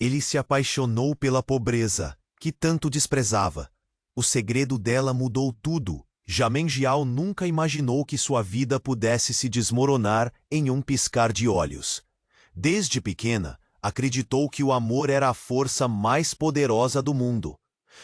Ele se apaixonou pela pobreza, que tanto desprezava. O segredo dela mudou tudo. Jamengial nunca imaginou que sua vida pudesse se desmoronar em um piscar de olhos. Desde pequena, acreditou que o amor era a força mais poderosa do mundo.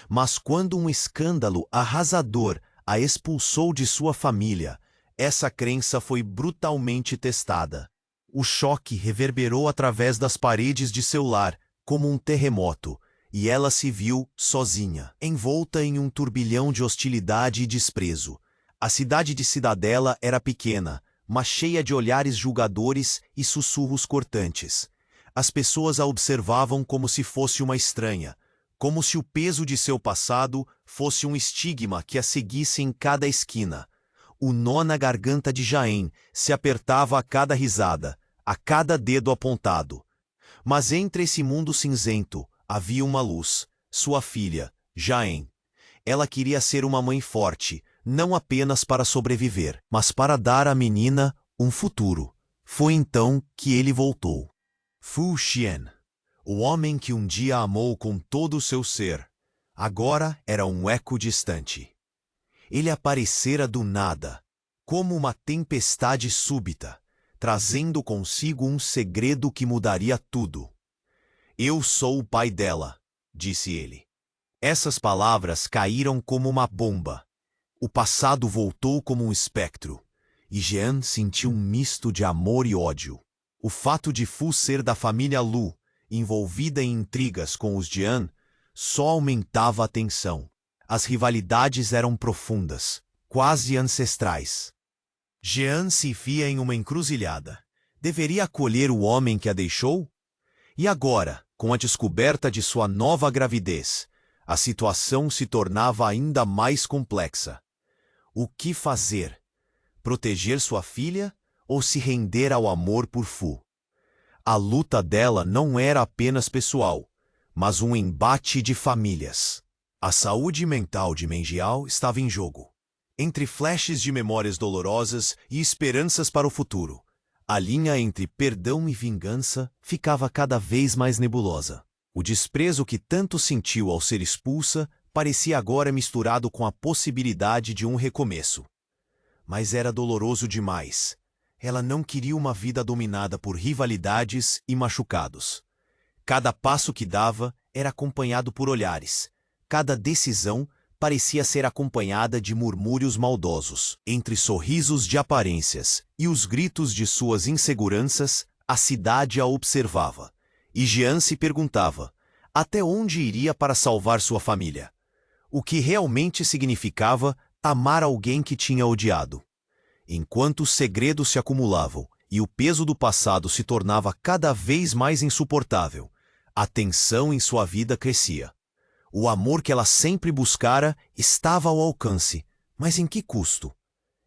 Mas quando um escândalo arrasador a expulsou de sua família, essa crença foi brutalmente testada. O choque reverberou através das paredes de seu lar, como um terremoto, e ela se viu sozinha, envolta em um turbilhão de hostilidade e desprezo. A cidade de Cidadela era pequena, mas cheia de olhares julgadores e sussurros cortantes. As pessoas a observavam como se fosse uma estranha, como se o peso de seu passado fosse um estigma que a seguisse em cada esquina. O nó na garganta de Jaén se apertava a cada risada, a cada dedo apontado. Mas entre esse mundo cinzento havia uma luz, sua filha, Jaén. Ela queria ser uma mãe forte, não apenas para sobreviver, mas para dar à menina um futuro. Foi então que ele voltou. Fu Xian, o homem que um dia amou com todo o seu ser, agora era um eco distante. Ele aparecera do nada, como uma tempestade súbita, trazendo consigo um segredo que mudaria tudo. Eu sou o pai dela, disse ele. Essas palavras caíram como uma bomba. O passado voltou como um espectro, e Jean sentiu um misto de amor e ódio. O fato de Fu ser da família Lu, envolvida em intrigas com os Jian, só aumentava a tensão. As rivalidades eram profundas, quase ancestrais. Jean se via em uma encruzilhada. Deveria acolher o homem que a deixou? E agora, com a descoberta de sua nova gravidez, a situação se tornava ainda mais complexa. O que fazer? Proteger sua filha ou se render ao amor por Fu? A luta dela não era apenas pessoal, mas um embate de famílias. A saúde mental de Mengial estava em jogo. Entre flashes de memórias dolorosas e esperanças para o futuro, a linha entre perdão e vingança ficava cada vez mais nebulosa. O desprezo que tanto sentiu ao ser expulsa parecia agora misturado com a possibilidade de um recomeço. Mas era doloroso demais. Ela não queria uma vida dominada por rivalidades e machucados. Cada passo que dava era acompanhado por olhares. Cada decisão parecia ser acompanhada de murmúrios maldosos. Entre sorrisos de aparências e os gritos de suas inseguranças, a cidade a observava. E Jean se perguntava, até onde iria para salvar sua família? O que realmente significava amar alguém que tinha odiado? Enquanto os segredos se acumulavam e o peso do passado se tornava cada vez mais insuportável, a tensão em sua vida crescia. O amor que ela sempre buscara estava ao alcance, mas em que custo?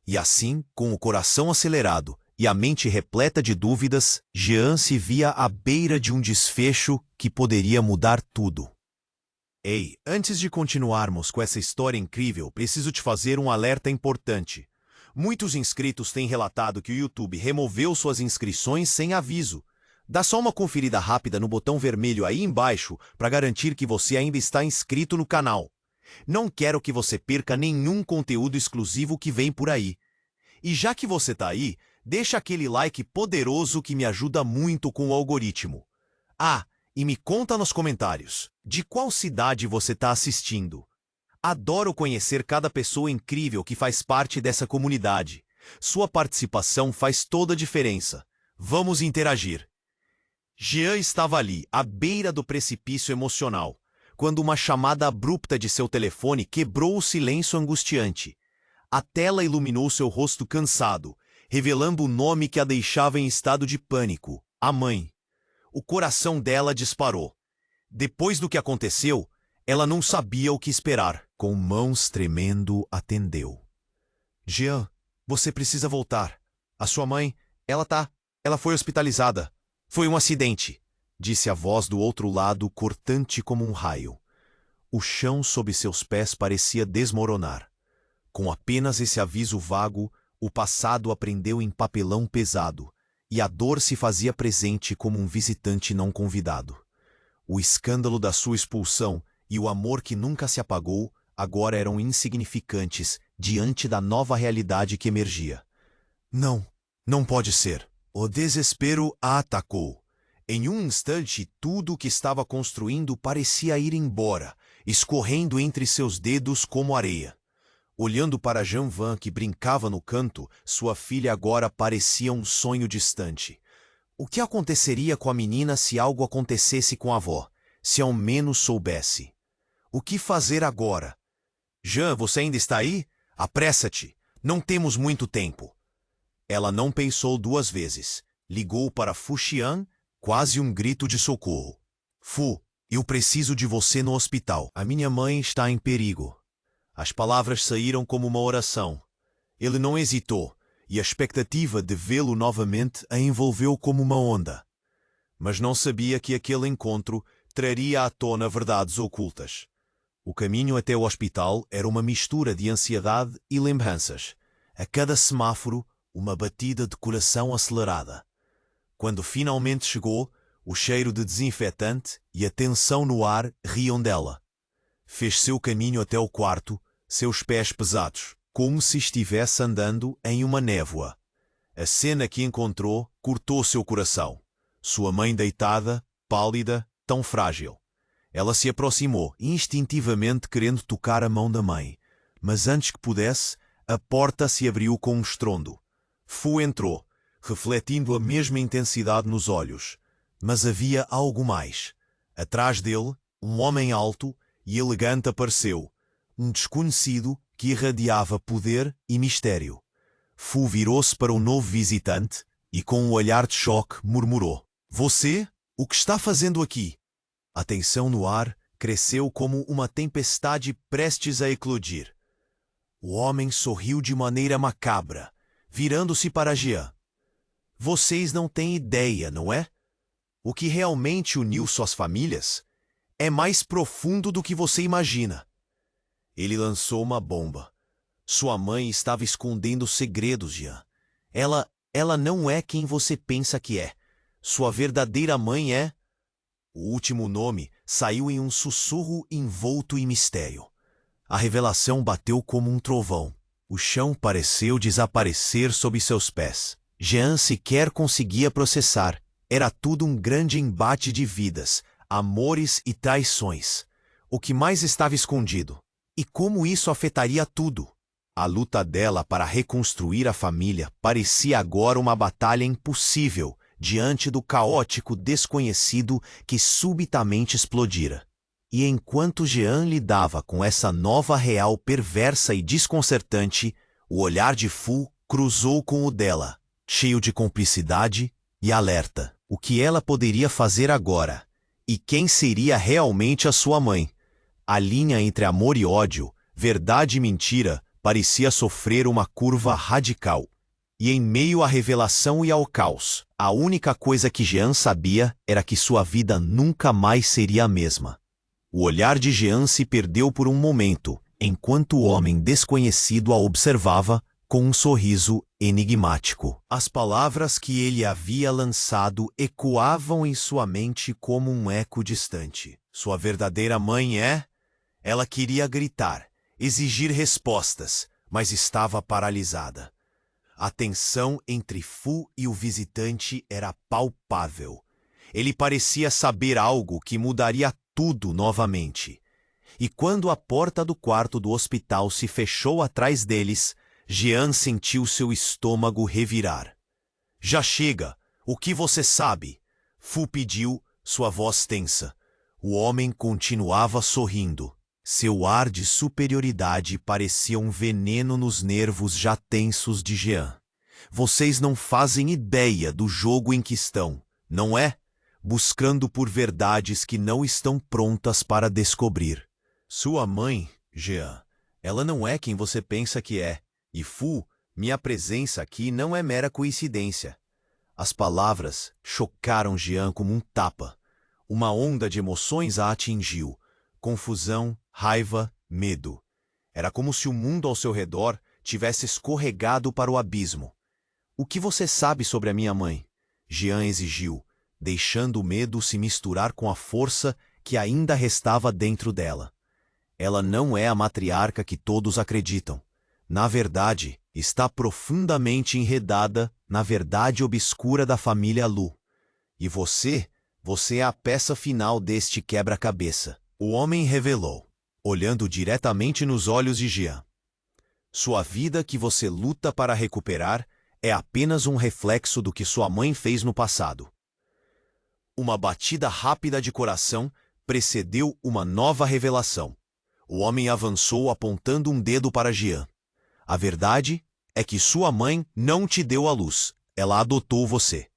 E assim, com o coração acelerado e a mente repleta de dúvidas, Jean se via à beira de um desfecho que poderia mudar tudo. Ei, antes de continuarmos com essa história incrível, preciso te fazer um alerta importante. Muitos inscritos têm relatado que o YouTube removeu suas inscrições sem aviso. Dá só uma conferida rápida no botão vermelho aí embaixo para garantir que você ainda está inscrito no canal. Não quero que você perca nenhum conteúdo exclusivo que vem por aí. E já que você está aí, deixa aquele like poderoso que me ajuda muito com o algoritmo. Ah, e me conta nos comentários, de qual cidade você está assistindo? Adoro conhecer cada pessoa incrível que faz parte dessa comunidade. Sua participação faz toda a diferença. Vamos interagir. Jean estava ali, à beira do precipício emocional, quando uma chamada abrupta de seu telefone quebrou o silêncio angustiante. A tela iluminou seu rosto cansado, revelando o nome que a deixava em estado de pânico: a mãe. O coração dela disparou. Depois do que aconteceu, ela não sabia o que esperar. Com mãos tremendo, atendeu. Jean, você precisa voltar. A sua mãe, ela foi hospitalizada. Foi um acidente, disse a voz do outro lado, cortante como um raio. O chão sob seus pés parecia desmoronar. Com apenas esse aviso vago, o passado aprendeu em papelão pesado, e a dor se fazia presente como um visitante não convidado. O escândalo da sua expulsão e o amor que nunca se apagou agora eram insignificantes diante da nova realidade que emergia. Não, não pode ser. O desespero a atacou. Em um instante, tudo o que estava construindo parecia ir embora, escorrendo entre seus dedos como areia. Olhando para Jean Van, que brincava no canto, sua filha agora parecia um sonho distante. O que aconteceria com a menina se algo acontecesse com a avó, se ao menos soubesse? O que fazer agora? Jean, você ainda está aí? Apressa-te, não temos muito tempo. Ela não pensou duas vezes. Ligou para Fu Xian, quase um grito de socorro. Fu, eu preciso de você no hospital. A minha mãe está em perigo. As palavras saíram como uma oração. Ele não hesitou, e a expectativa de vê-lo novamente a envolveu como uma onda. Mas não sabia que aquele encontro traria à tona verdades ocultas. O caminho até o hospital era uma mistura de ansiedade e lembranças. A cada semáforo, uma batida de coração acelerada. Quando finalmente chegou, o cheiro de desinfetante e a tensão no ar riam dela. Fez seu caminho até o quarto, seus pés pesados, como se estivesse andando em uma névoa. A cena que encontrou cortou seu coração. Sua mãe deitada, pálida, tão frágil. Ela se aproximou, instintivamente querendo tocar a mão da mãe. Mas antes que pudesse, a porta se abriu com um estrondo. Fu entrou, refletindo a mesma intensidade nos olhos. Mas havia algo mais. Atrás dele, um homem alto e elegante apareceu. Um desconhecido que irradiava poder e mistério. Fu virou-se para o novo visitante e, com um olhar de choque, murmurou: Você? O que está fazendo aqui? A tensão no ar cresceu como uma tempestade prestes a eclodir. O homem sorriu de maneira macabra, virando-se para Jean. Vocês não têm ideia, não é? O que realmente uniu suas famílias é mais profundo do que você imagina. Ele lançou uma bomba. Sua mãe estava escondendo segredos, Jean. Ela não é quem você pensa que é. Sua verdadeira mãe é... O último nome saiu em um sussurro envolto em mistério. A revelação bateu como um trovão. O chão pareceu desaparecer sob seus pés. Jean sequer conseguia processar. Era tudo um grande embate de vidas, amores e traições. O que mais estava escondido? E como isso afetaria tudo? A luta dela para reconstruir a família parecia agora uma batalha impossível diante do caótico desconhecido que subitamente explodira. E enquanto Jean lidava com essa nova real perversa e desconcertante, o olhar de Fu cruzou com o dela, cheio de cumplicidade e alerta. O que ela poderia fazer agora? E quem seria realmente a sua mãe? A linha entre amor e ódio, verdade e mentira, parecia sofrer uma curva radical. E em meio à revelação e ao caos, a única coisa que Jean sabia era que sua vida nunca mais seria a mesma. O olhar de Jean se perdeu por um momento, enquanto o homem desconhecido a observava com um sorriso enigmático. As palavras que ele havia lançado ecoavam em sua mente como um eco distante. Sua verdadeira mãe é... Ela queria gritar, exigir respostas, mas estava paralisada. A tensão entre Fu e o visitante era palpável. Ele parecia saber algo que mudaria tudo novamente. E quando a porta do quarto do hospital se fechou atrás deles, Jean sentiu seu estômago revirar. Já chega! O que você sabe? Fu pediu, sua voz tensa. O homem continuava sorrindo. Seu ar de superioridade parecia um veneno nos nervos já tensos de Jean. Vocês não fazem ideia do jogo em que estão, não é? Buscando por verdades que não estão prontas para descobrir. Sua mãe, Jean, ela não é quem você pensa que é. E Fu, minha presença aqui não é mera coincidência. As palavras chocaram Jean como um tapa. Uma onda de emoções a atingiu. Confusão, raiva, medo. Era como se o mundo ao seu redor tivesse escorregado para o abismo. O que você sabe sobre a minha mãe? Jean exigiu, deixando o medo se misturar com a força que ainda restava dentro dela. Ela não é a matriarca que todos acreditam. Na verdade, está profundamente enredada na verdade obscura da família Lu. E você é a peça final deste quebra-cabeça. O homem revelou, olhando diretamente nos olhos de Jian. Sua vida que você luta para recuperar é apenas um reflexo do que sua mãe fez no passado. Uma batida rápida de coração precedeu uma nova revelação. O homem avançou apontando um dedo para Jian. A verdade é que sua mãe não te deu a luz, ela adotou você.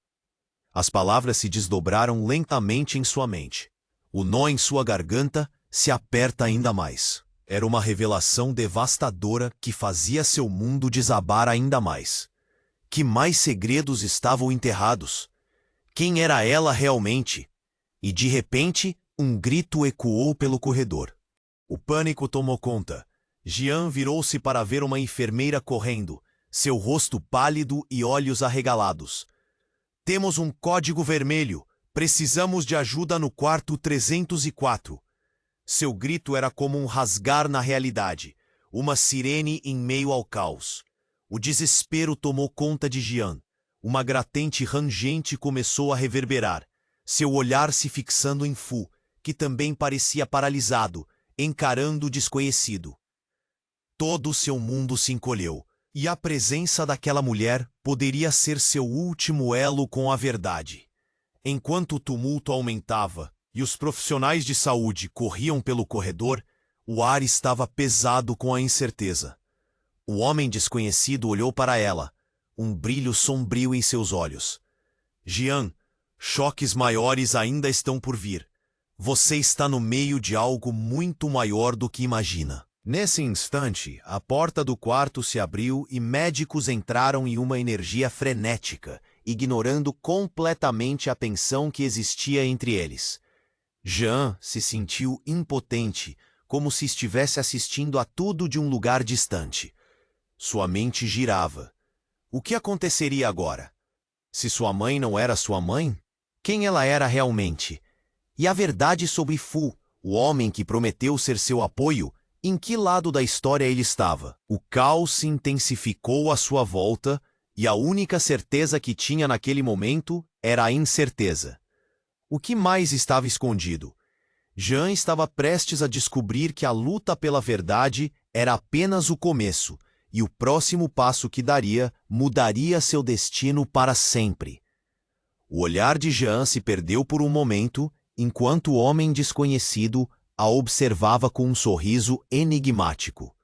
As palavras se desdobraram lentamente em sua mente. O nó em sua garganta se aperta ainda mais. Era uma revelação devastadora que fazia seu mundo desabar ainda mais. Que mais segredos estavam enterrados? Quem era ela realmente? E de repente, um grito ecoou pelo corredor. O pânico tomou conta. Jian virou-se para ver uma enfermeira correndo, seu rosto pálido e olhos arregalados. Temos um código vermelho. Precisamos de ajuda no quarto 304. Seu grito era como um rasgar na realidade, uma sirene em meio ao caos. O desespero tomou conta de Jian. Uma gratente rangente começou a reverberar, seu olhar se fixando em Fu, que também parecia paralisado, encarando o desconhecido. Todo seu mundo se encolheu, e a presença daquela mulher poderia ser seu último elo com a verdade. Enquanto o tumulto aumentava e os profissionais de saúde corriam pelo corredor, o ar estava pesado com a incerteza. O homem desconhecido olhou para ela, um brilho sombrio em seus olhos. Jian, choques maiores ainda estão por vir. Você está no meio de algo muito maior do que imagina. Nesse instante, a porta do quarto se abriu e médicos entraram em uma energia frenética, ignorando completamente a tensão que existia entre eles. Jian se sentiu impotente, como se estivesse assistindo a tudo de um lugar distante. Sua mente girava. O que aconteceria agora? Se sua mãe não era sua mãe, quem ela era realmente? E a verdade sobre Fu, o homem que prometeu ser seu apoio, em que lado da história ele estava? O caos se intensificou à sua volta e a única certeza que tinha naquele momento era a incerteza. O que mais estava escondido? Jian estava prestes a descobrir que a luta pela verdade era apenas o começo, e o próximo passo que daria mudaria seu destino para sempre. O olhar de Jian se perdeu por um momento, enquanto o homem desconhecido a observava com um sorriso enigmático.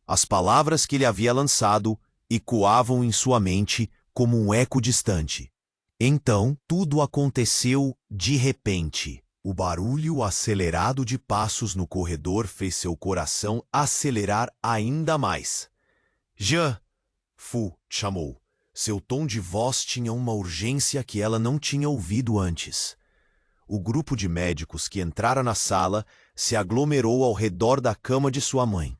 As palavras que ele havia lançado ecoavam em sua mente como um eco distante. Então, tudo aconteceu de repente. O barulho acelerado de passos no corredor fez seu coração acelerar ainda mais. Jian, Fu chamou. Seu tom de voz tinha uma urgência que ela não tinha ouvido antes. O grupo de médicos que entrara na sala se aglomerou ao redor da cama de sua mãe.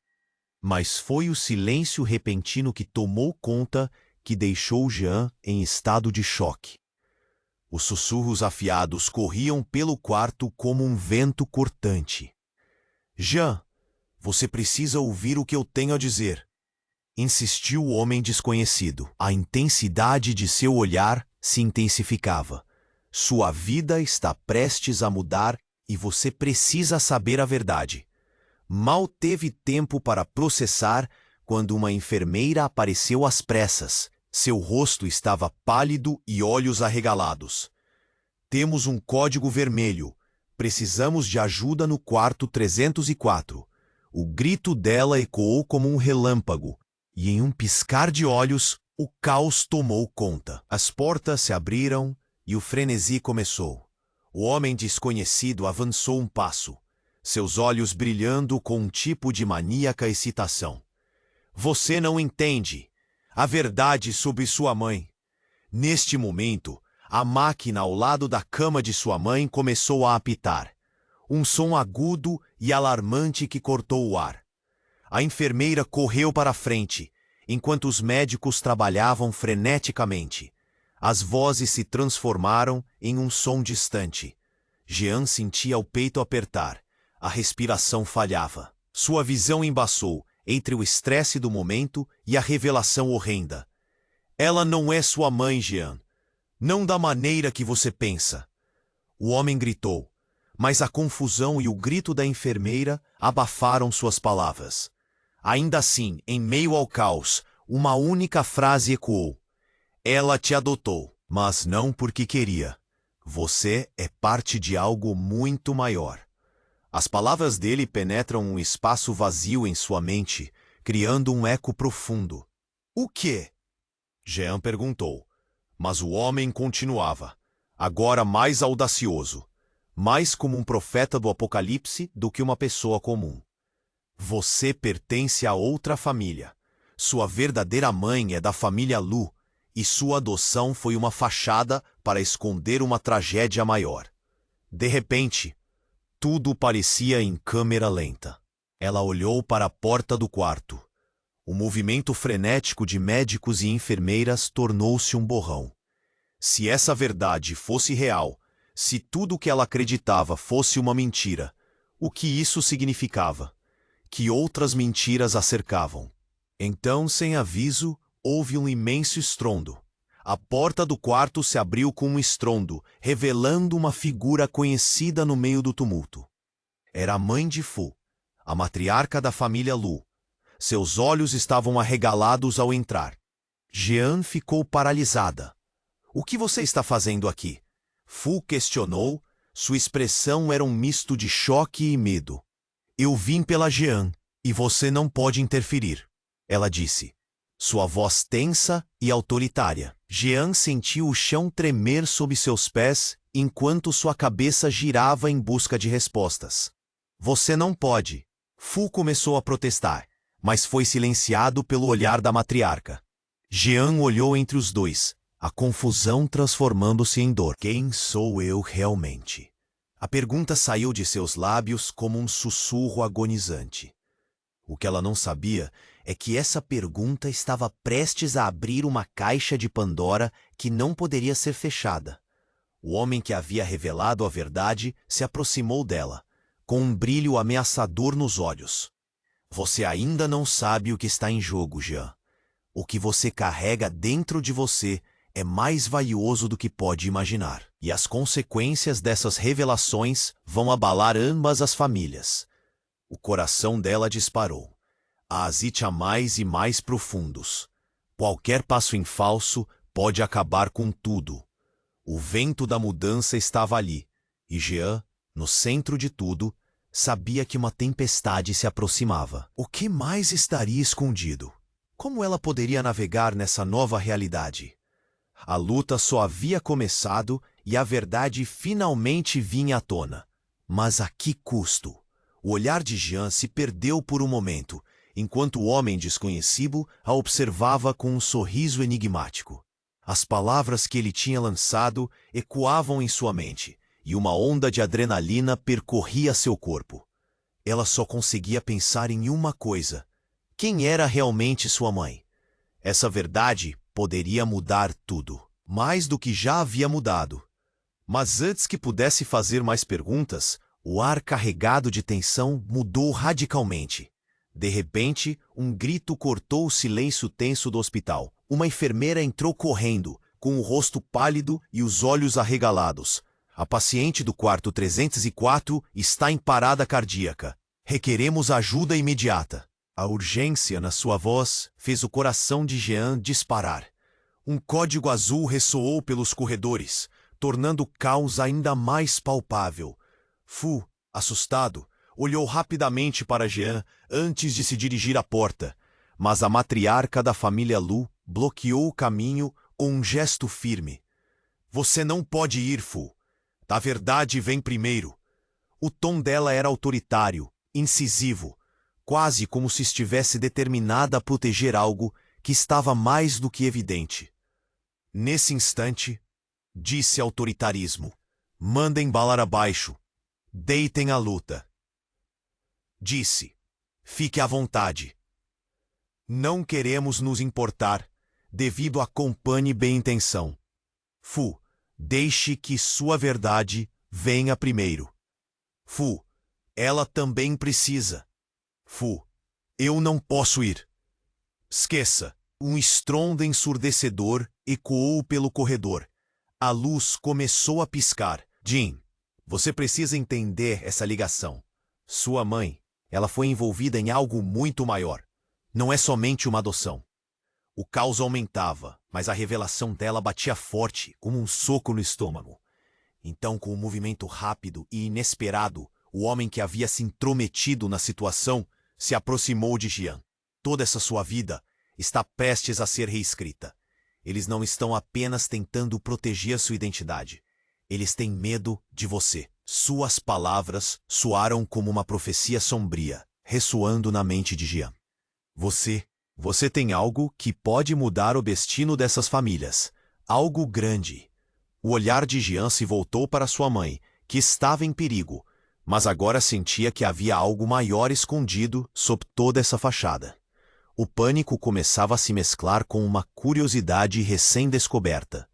Mas foi o silêncio repentino que tomou conta que deixou Jian em estado de choque. Os sussurros afiados corriam pelo quarto como um vento cortante. Jian, você precisa ouvir o que eu tenho a dizer, insistiu o homem desconhecido. A intensidade de seu olhar se intensificava. Sua vida está prestes a mudar e você precisa saber a verdade. Mal teve tempo para processar quando uma enfermeira apareceu às pressas. Seu rosto estava pálido e olhos arregalados. Temos um código vermelho. Precisamos de ajuda no quarto 304. O grito dela ecoou como um relâmpago, e em um piscar de olhos, o caos tomou conta. As portas se abriram e o frenesi começou. O homem desconhecido avançou um passo, seus olhos brilhando com um tipo de maníaca excitação. Você não entende a verdade sobre sua mãe. Neste momento, a máquina ao lado da cama de sua mãe começou a apitar. Um som agudo e alarmante que cortou o ar. A enfermeira correu para a frente, enquanto os médicos trabalhavam freneticamente. As vozes se transformaram em um som distante. Jean sentia o peito apertar. A respiração falhava. Sua visão embaçou entre o estresse do momento e a revelação horrenda. Ela não é sua mãe, Jean. Não da maneira que você pensa. O homem gritou, mas a confusão e o grito da enfermeira abafaram suas palavras. Ainda assim, em meio ao caos, uma única frase ecoou. Ela te adotou, mas não porque queria. Você é parte de algo muito maior. As palavras dele penetram um espaço vazio em sua mente, criando um eco profundo. O quê? Jean perguntou, mas o homem continuava, agora mais audacioso, mais como um profeta do Apocalipse do que uma pessoa comum. Você pertence a outra família. Sua verdadeira mãe é da família Lu, e sua adoção foi uma fachada para esconder uma tragédia maior. De repente, tudo parecia em câmera lenta. Ela olhou para a porta do quarto. O movimento frenético de médicos e enfermeiras tornou-se um borrão. Se essa verdade fosse real, se tudo o que ela acreditava fosse uma mentira, o que isso significava? Que outras mentiras a cercavam. Então, sem aviso, houve um imenso estrondo. A porta do quarto se abriu com um estrondo, revelando uma figura conhecida no meio do tumulto. Era a mãe de Fu, a matriarca da família Lu. Seus olhos estavam arregalados ao entrar. Jean ficou paralisada. O que você está fazendo aqui? Fu questionou. Sua expressão era um misto de choque e medo. Eu vim pela Jean, e você não pode interferir, ela disse. Sua voz tensa e autoritária. Jean sentiu o chão tremer sob seus pés enquanto sua cabeça girava em busca de respostas. Você não pode. Fu começou a protestar, mas foi silenciado pelo olhar da matriarca. Jean olhou entre os dois, a confusão transformando-se em dor. Quem sou eu realmente? A pergunta saiu de seus lábios como um sussurro agonizante. O que ela não sabia é que essa pergunta estava prestes a abrir uma caixa de Pandora que não poderia ser fechada. O homem que havia revelado a verdade se aproximou dela, com um brilho ameaçador nos olhos. Você ainda não sabe o que está em jogo, Jean. O que você carrega dentro de você é mais valioso do que pode imaginar. E as consequências dessas revelações vão abalar ambas as famílias. O coração dela disparou. A mais e mais profundos. Qualquer passo em falso pode acabar com tudo. O vento da mudança estava ali, e Jean, no centro de tudo, sabia que uma tempestade se aproximava. O que mais estaria escondido? Como ela poderia navegar nessa nova realidade? A luta só havia começado e a verdade finalmente vinha à tona. Mas a que custo? O olhar de Jean se perdeu por um momento, enquanto o homem desconhecido a observava com um sorriso enigmático. As palavras que ele tinha lançado ecoavam em sua mente, e uma onda de adrenalina percorria seu corpo. Ela só conseguia pensar em uma coisa: quem era realmente sua mãe? Essa verdade poderia mudar tudo, mais do que já havia mudado. Mas antes que pudesse fazer mais perguntas, o ar carregado de tensão mudou radicalmente. De repente, um grito cortou o silêncio tenso do hospital. Uma enfermeira entrou correndo, com o rosto pálido e os olhos arregalados. A paciente do quarto 304 está em parada cardíaca. Requeremos ajuda imediata. A urgência na sua voz fez o coração de Jean disparar. Um código azul ressoou pelos corredores, tornando o caos ainda mais palpável. Fu, assustado, olhou rapidamente para Jean antes de se dirigir à porta, mas a matriarca da família Lu bloqueou o caminho com um gesto firme. Você não pode ir, Fu. A verdade vem primeiro. O tom dela era autoritário, incisivo, quase como se estivesse determinada a proteger algo que estava mais do que evidente. Nesse instante, disse autoritarismo: mandem balar abaixo. Deitem a luta. Disse: fique à vontade. Não queremos nos importar, devido à company bem-intenção. Fu, deixe que sua verdade venha primeiro. Fu, ela também precisa. Fu, eu não posso ir. Esqueça. Um estrondo ensurdecedor ecoou pelo corredor. A luz começou a piscar. Jin, você precisa entender essa ligação. Sua mãe, ela foi envolvida em algo muito maior. Não é somente uma adoção. O caos aumentava, mas a revelação dela batia forte, como um soco no estômago. Então, com um movimento rápido e inesperado, o homem que havia se intrometido na situação se aproximou de Jian. Toda essa sua vida está prestes a ser reescrita. Eles não estão apenas tentando proteger sua identidade. Eles têm medo de você. Suas palavras soaram como uma profecia sombria, ressoando na mente de Jian. Você tem algo que pode mudar o destino dessas famílias. Algo grande. O olhar de Jian se voltou para sua mãe, que estava em perigo, mas agora sentia que havia algo maior escondido sob toda essa fachada. O pânico começava a se mesclar com uma curiosidade recém-descoberta.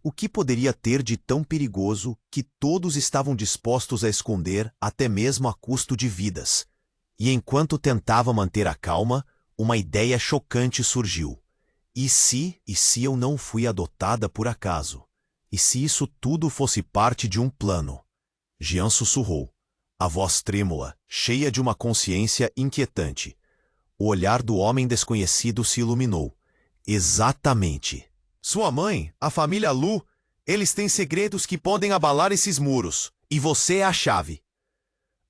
O que poderia ter de tão perigoso que todos estavam dispostos a esconder até mesmo a custo de vidas? E enquanto tentava manter a calma, uma ideia chocante surgiu. E se eu não fui adotada por acaso? E se isso tudo fosse parte de um plano? Jian sussurrou, a voz trêmula, cheia de uma consciência inquietante. O olhar do homem desconhecido se iluminou. Exatamente. Sua mãe, a família Lu, eles têm segredos que podem abalar esses muros. E você é a chave.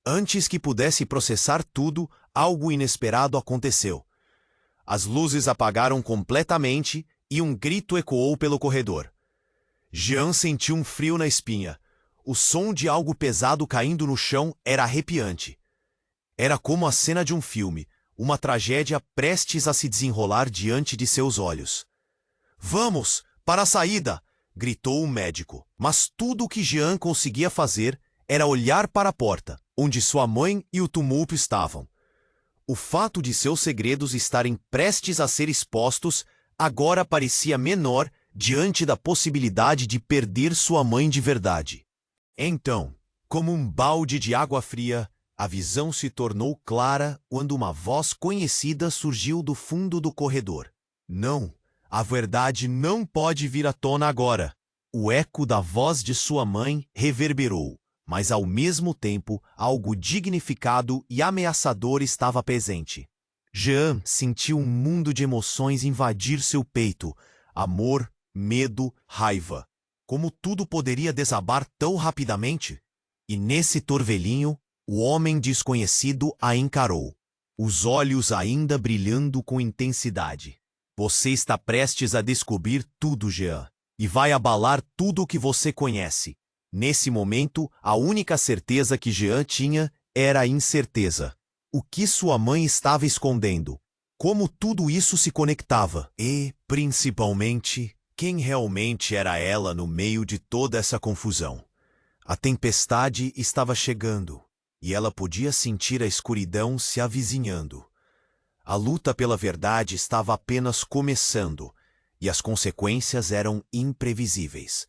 Antes que pudesse processar tudo, algo inesperado aconteceu. As luzes apagaram completamente e um grito ecoou pelo corredor. Jian sentiu um frio na espinha. O som de algo pesado caindo no chão era arrepiante. Era como a cena de um filme. Uma tragédia prestes a se desenrolar diante de seus olhos. Vamos, para a saída! Gritou o médico. Mas tudo o que Jian conseguia fazer era olhar para a porta, onde sua mãe e o tumulto estavam. O fato de seus segredos estarem prestes a ser expostos agora parecia menor diante da possibilidade de perder sua mãe de verdade. Então, como um balde de água fria, a visão se tornou clara quando uma voz conhecida surgiu do fundo do corredor. Não, a verdade não pode vir à tona agora. O eco da voz de sua mãe reverberou, mas ao mesmo tempo algo dignificado e ameaçador estava presente. Jean sentiu um mundo de emoções invadir seu peito. Amor, medo, raiva. Como tudo poderia desabar tão rapidamente? E nesse torvelinho, o homem desconhecido a encarou, os olhos ainda brilhando com intensidade. Você está prestes a descobrir tudo, Jean, e vai abalar tudo o que você conhece. Nesse momento, a única certeza que Jean tinha era a incerteza. O que sua mãe estava escondendo? Como tudo isso se conectava? E, principalmente, quem realmente era ela no meio de toda essa confusão? A tempestade estava chegando. E ela podia sentir a escuridão se avizinhando. A luta pela verdade estava apenas começando, e as consequências eram imprevisíveis.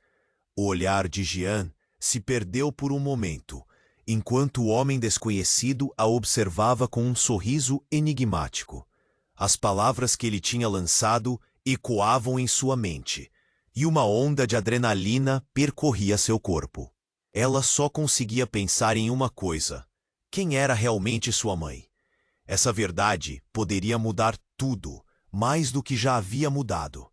O olhar de Jian se perdeu por um momento, enquanto o homem desconhecido a observava com um sorriso enigmático. As palavras que ele tinha lançado ecoavam em sua mente, e uma onda de adrenalina percorria seu corpo. Ela só conseguia pensar em uma coisa: quem era realmente sua mãe? Essa verdade poderia mudar tudo, mais do que já havia mudado.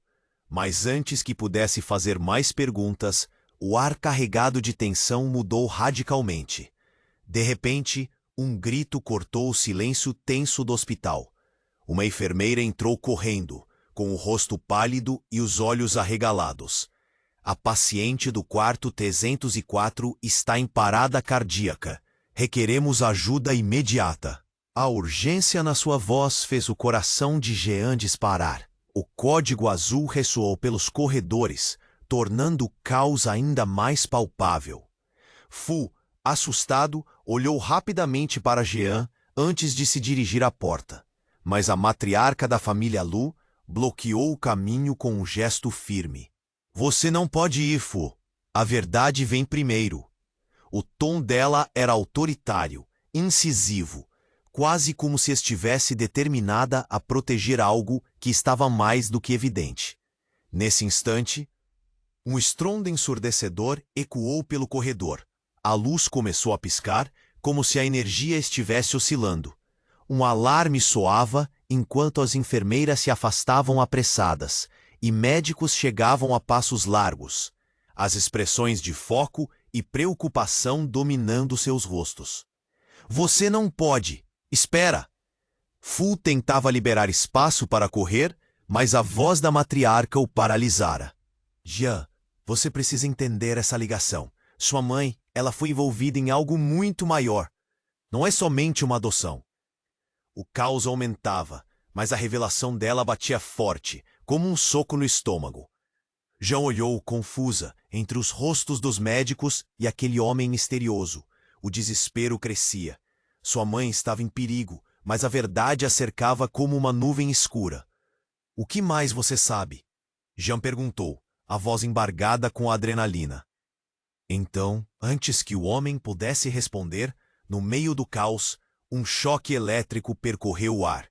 Mas antes que pudesse fazer mais perguntas, o ar carregado de tensão mudou radicalmente. De repente, um grito cortou o silêncio tenso do hospital. Uma enfermeira entrou correndo, com o rosto pálido e os olhos arregalados. A paciente do quarto 304 está em parada cardíaca. Requeremos ajuda imediata. A urgência na sua voz fez o coração de Jean disparar. O código azul ressoou pelos corredores, tornando o caos ainda mais palpável. Fu, assustado, olhou rapidamente para Jean antes de se dirigir à porta. Mas a matriarca da família Lu bloqueou o caminho com um gesto firme. Você não pode ir, Fu. A verdade vem primeiro. O tom dela era autoritário, incisivo, quase como se estivesse determinada a proteger algo que estava mais do que evidente. Nesse instante, um estrondo ensurdecedor ecoou pelo corredor. A luz começou a piscar, como se a energia estivesse oscilando. Um alarme soava enquanto as enfermeiras se afastavam apressadas e médicos chegavam a passos largos, as expressões de foco e preocupação dominando seus rostos. Você não pode! Espera! Fu tentava liberar espaço para correr, mas a voz da matriarca o paralisara. Jean, você precisa entender essa ligação. Sua mãe, ela foi envolvida em algo muito maior. Não é somente uma adoção. O caos aumentava, mas a revelação dela batia forte, como um soco no estômago. Jean olhou confusa entre os rostos dos médicos e aquele homem misterioso. O desespero crescia. Sua mãe estava em perigo, mas a verdade a cercava como uma nuvem escura. O que mais você sabe? Jean perguntou, a voz embargada com a adrenalina. Então, antes que o homem pudesse responder, no meio do caos, um choque elétrico percorreu o ar.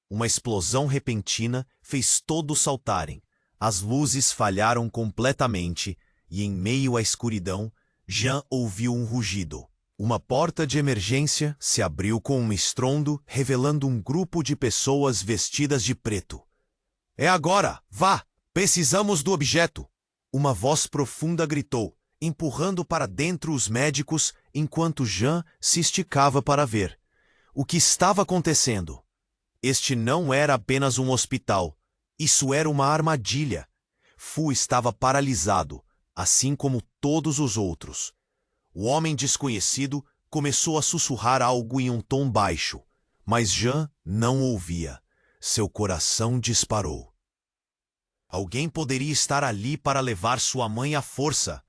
Uma explosão repentina fez todos saltarem. As luzes falharam completamente e, em meio à escuridão, Jean ouviu um rugido. Uma porta de emergência se abriu com um estrondo, revelando um grupo de pessoas vestidas de preto. É agora! Vá! Precisamos do objeto! Uma voz profunda gritou, empurrando para dentro os médicos enquanto Jean se esticava para ver. O que estava acontecendo? Este não era apenas um hospital. Isso era uma armadilha. Fu estava paralisado, assim como todos os outros. O homem desconhecido começou a sussurrar algo em um tom baixo, mas Jean não ouvia. Seu coração disparou. Alguém poderia estar ali para levar sua mãe à força.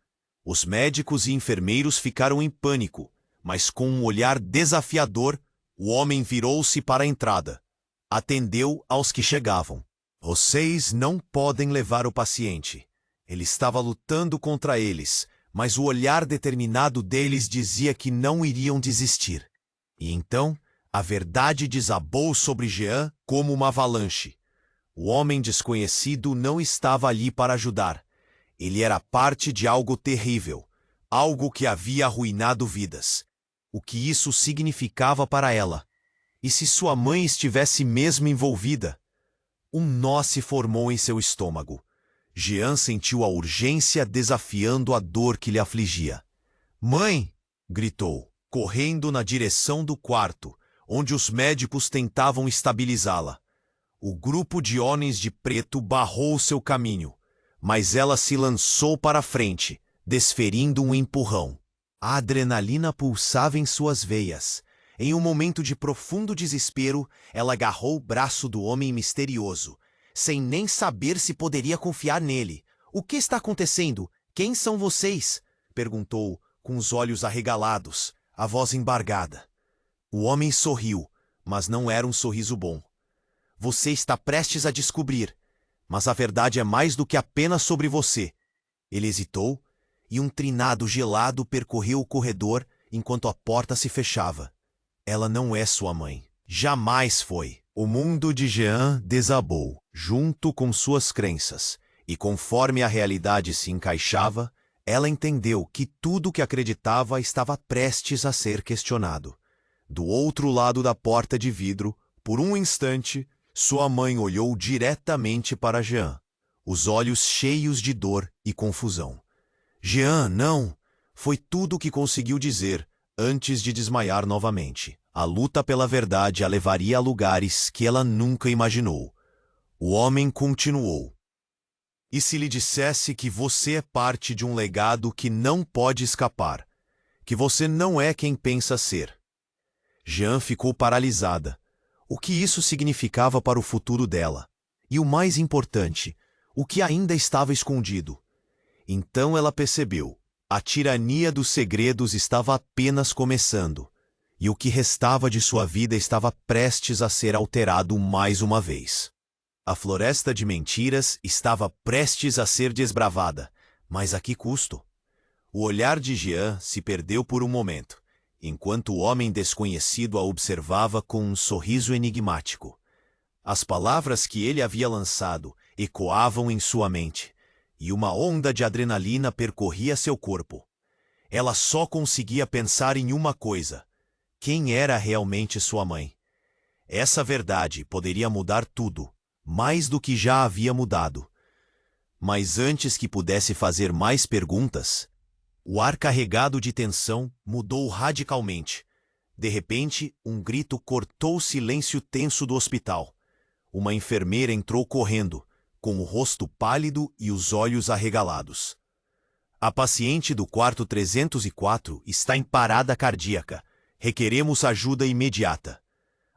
Os médicos e enfermeiros ficaram em pânico, mas com um olhar desafiador, o homem virou-se para a entrada. Atendeu aos que chegavam. Vocês não podem levar o paciente. Ele estava lutando contra eles, mas o olhar determinado deles dizia que não iriam desistir. E então, a verdade desabou sobre Jean como uma avalanche. O homem desconhecido não estava ali para ajudar. Ele era parte de algo terrível, algo que havia arruinado vidas. O que isso significava para ela? E se sua mãe estivesse mesmo envolvida? Um nó se formou em seu estômago. Jean sentiu a urgência desafiando a dor que lhe afligia. Mãe! Gritou, correndo na direção do quarto, onde os médicos tentavam estabilizá-la. O grupo de homens de preto barrou seu caminho, mas ela se lançou para a frente, desferindo um empurrão. A adrenalina pulsava em suas veias. Em um momento de profundo desespero, ela agarrou o braço do homem misterioso, sem nem saber se poderia confiar nele. O que está acontecendo? Quem são vocês? Perguntou, com os olhos arregalados, a voz embargada. O homem sorriu, mas não era um sorriso bom. Você está prestes a descobrir, mas a verdade é mais do que apenas sobre você. Ele hesitou, e um trinado gelado percorreu o corredor enquanto a porta se fechava. Ela não é sua mãe. Jamais foi. O mundo de Jean desabou, junto com suas crenças, e conforme a realidade se encaixava, ela entendeu que tudo o que acreditava estava prestes a ser questionado. Do outro lado da porta de vidro, por um instante, sua mãe olhou diretamente para Jean, os olhos cheios de dor e confusão. Jean, não! Foi tudo o que conseguiu dizer, antes de desmaiar novamente. A luta pela verdade a levaria a lugares que ela nunca imaginou. O homem continuou. E se lhe dissesse que você é parte de um legado que não pode escapar, que você não é quem pensa ser? Jean ficou paralisada. O que isso significava para o futuro dela? E o mais importante, o que ainda estava escondido? Então ela percebeu. A tirania dos segredos estava apenas começando, e o que restava de sua vida estava prestes a ser alterado mais uma vez. A floresta de mentiras estava prestes a ser desbravada, mas a que custo? O olhar de Jean se perdeu por um momento, enquanto o homem desconhecido a observava com um sorriso enigmático. As palavras que ele havia lançado ecoavam em sua mente, e uma onda de adrenalina percorria seu corpo. Ela só conseguia pensar em uma coisa: quem era realmente sua mãe? Essa verdade poderia mudar tudo, mais do que já havia mudado. Mas antes que pudesse fazer mais perguntas, o ar carregado de tensão mudou radicalmente. De repente, um grito cortou o silêncio tenso do hospital. Uma enfermeira entrou correndo, com o rosto pálido e os olhos arregalados. A paciente do quarto 304 está em parada cardíaca. Requeremos ajuda imediata.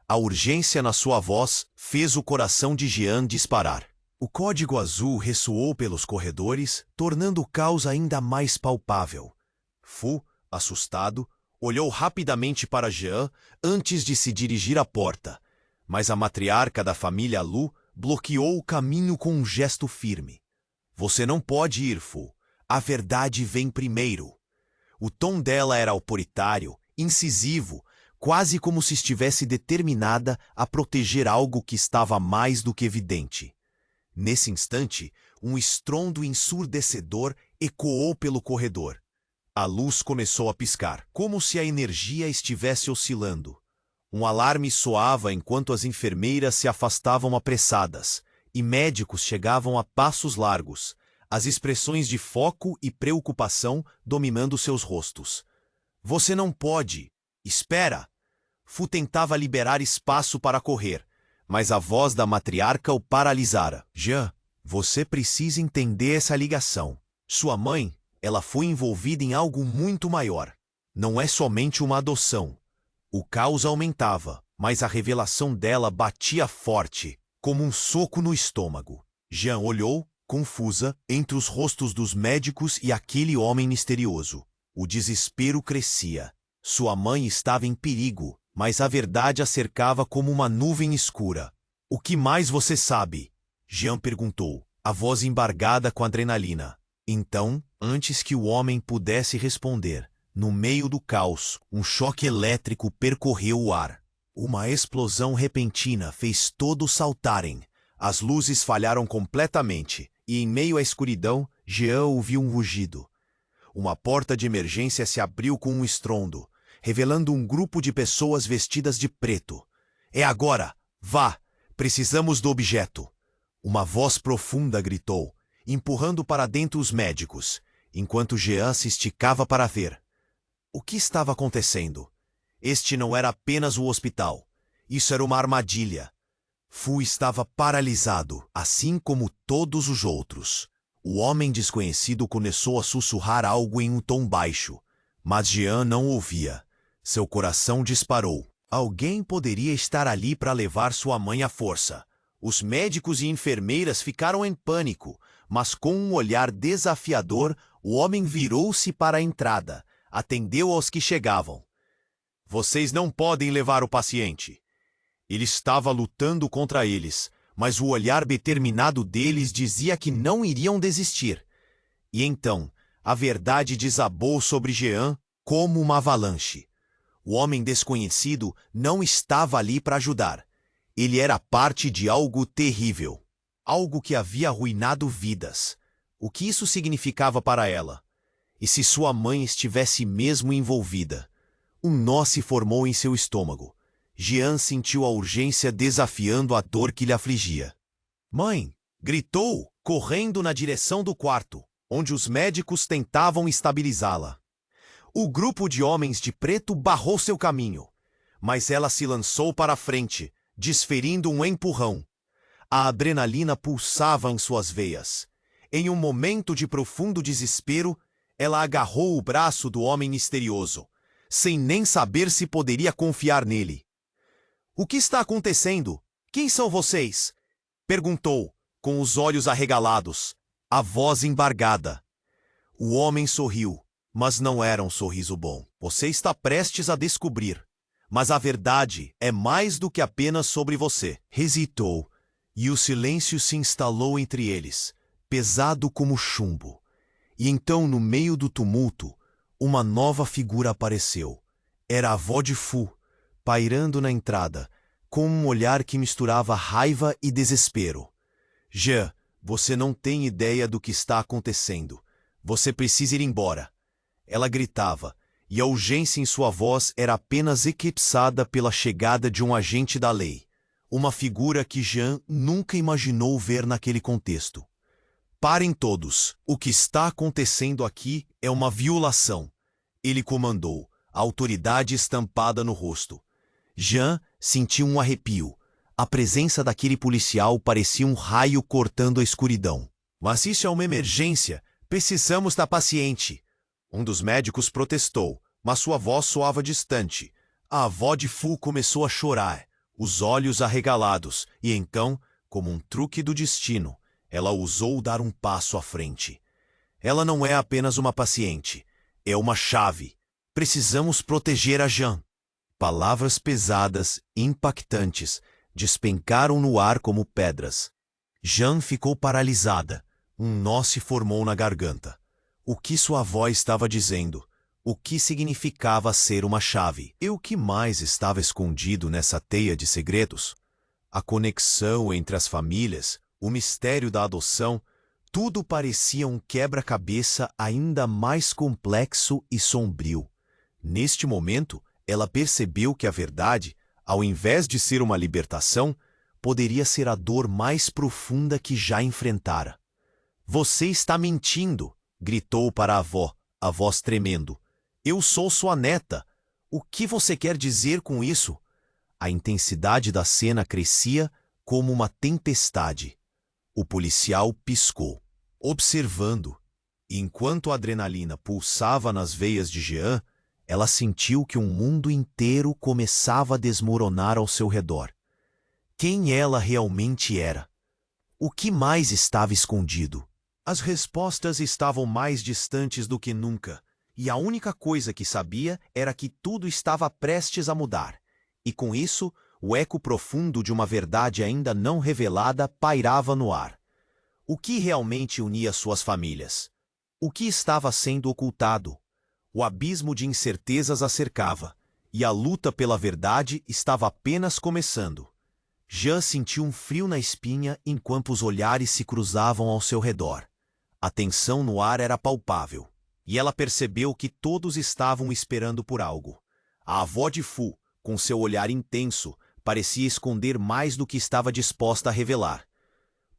A urgência na sua voz fez o coração de Jean disparar. O código azul ressoou pelos corredores, tornando o caos ainda mais palpável. Fu, assustado, olhou rapidamente para Jean antes de se dirigir à porta, mas a matriarca da família Lu bloqueou o caminho com um gesto firme. Você não pode ir, Fu. A verdade vem primeiro. O tom dela era autoritário, incisivo, quase como se estivesse determinada a proteger algo que estava mais do que evidente. Nesse instante, um estrondo ensurdecedor ecoou pelo corredor. A luz começou a piscar, como se a energia estivesse oscilando. Um alarme soava enquanto as enfermeiras se afastavam apressadas, e médicos chegavam a passos largos, as expressões de foco e preocupação dominando seus rostos. Você não pode! Espera! Fu tentava liberar espaço para correr, mas a voz da matriarca o paralisara. Jean, você precisa entender essa ligação. Sua mãe, ela foi envolvida em algo muito maior. Não é somente uma adoção. O caos aumentava, mas a revelação dela batia forte, como um soco no estômago. Jean olhou, confusa, entre os rostos dos médicos e aquele homem misterioso. O desespero crescia. Sua mãe estava em perigo, mas a verdade a cercava como uma nuvem escura. O que mais você sabe? Jean perguntou, a voz embargada com adrenalina. Então, antes que o homem pudesse responder, no meio do caos, um choque elétrico percorreu o ar. Uma explosão repentina fez todos saltarem. As luzes falharam completamente, e em meio à escuridão, Jean ouviu um rugido. Uma porta de emergência se abriu com um estrondo, revelando um grupo de pessoas vestidas de preto. É agora! Vá! Precisamos do objeto! Uma voz profunda gritou, empurrando para dentro os médicos, enquanto Jean se esticava para ver. O que estava acontecendo? Este não era apenas o hospital. Isso era uma armadilha. Fu estava paralisado, assim como todos os outros. O homem desconhecido começou a sussurrar algo em um tom baixo, mas Jean não ouvia. Seu coração disparou. Alguém poderia estar ali para levar sua mãe à força. Os médicos e enfermeiras ficaram em pânico, mas com um olhar desafiador, o homem virou-se para a entrada, atendeu aos que chegavam. Vocês não podem levar o paciente. Ele estava lutando contra eles, mas o olhar determinado deles dizia que não iriam desistir. E então, a verdade desabou sobre Jean como uma avalanche. O homem desconhecido não estava ali para ajudar. Ele era parte de algo terrível. Algo que havia arruinado vidas. O que isso significava para ela? E se sua mãe estivesse mesmo envolvida? Um nó se formou em seu estômago. Jean sentiu a urgência desafiando a dor que lhe afligia. Mãe! Gritou, correndo na direção do quarto, onde os médicos tentavam estabilizá-la. O grupo de homens de preto barrou seu caminho, mas ela se lançou para a frente, desferindo um empurrão. A adrenalina pulsava em suas veias. Em um momento de profundo desespero, ela agarrou o braço do homem misterioso, sem nem saber se poderia confiar nele. O que está acontecendo? Quem são vocês? Perguntou, com os olhos arregalados, a voz embargada. O homem sorriu, mas não era um sorriso bom. Você está prestes a descobrir, mas a verdade é mais do que apenas sobre você. Hesitou, e o silêncio se instalou entre eles, pesado como chumbo. E então, no meio do tumulto, uma nova figura apareceu. Era a avó de Fu, pairando na entrada, com um olhar que misturava raiva e desespero. Jean, você não tem ideia do que está acontecendo. Você precisa ir embora. Ela gritava, e a urgência em sua voz era apenas eclipsada pela chegada de um agente da lei, uma figura que Jean nunca imaginou ver naquele contexto. Parem todos, o que está acontecendo aqui é uma violação, ele comandou, a autoridade estampada no rosto. Jean sentiu um arrepio. A presença daquele policial parecia um raio cortando a escuridão. Mas isso é uma emergência, precisamos da paciente. Um dos médicos protestou, mas sua voz soava distante. A avó de Fu começou a chorar, os olhos arregalados, e então, como um truque do destino, ela ousou dar um passo à frente. Ela não é apenas uma paciente, é uma chave. Precisamos proteger a Jean. Palavras pesadas, impactantes, despencaram no ar como pedras. Jean ficou paralisada. Um nó se formou na garganta. O que sua avó estava dizendo? O que significava ser uma chave? E o que mais estava escondido nessa teia de segredos? A conexão entre as famílias, o mistério da adoção, tudo parecia um quebra-cabeça ainda mais complexo e sombrio. Neste momento, ela percebeu que a verdade, ao invés de ser uma libertação, poderia ser a dor mais profunda que já enfrentara. Você está mentindo, gritou para a avó, a voz tremendo. Eu sou sua neta. O que você quer dizer com isso? A intensidade da cena crescia como uma tempestade. O policial piscou, observando. E enquanto a adrenalina pulsava nas veias de Jean, ela sentiu que um mundo inteiro começava a desmoronar ao seu redor. Quem ela realmente era? O que mais estava escondido? As respostas estavam mais distantes do que nunca, e a única coisa que sabia era que tudo estava prestes a mudar. E com isso, o eco profundo de uma verdade ainda não revelada pairava no ar. O que realmente unia suas famílias? O que estava sendo ocultado? O abismo de incertezas a cercava, e a luta pela verdade estava apenas começando. Jean sentiu um frio na espinha enquanto os olhares se cruzavam ao seu redor. A tensão no ar era palpável, e ela percebeu que todos estavam esperando por algo. A avó de Fu, com seu olhar intenso, parecia esconder mais do que estava disposta a revelar.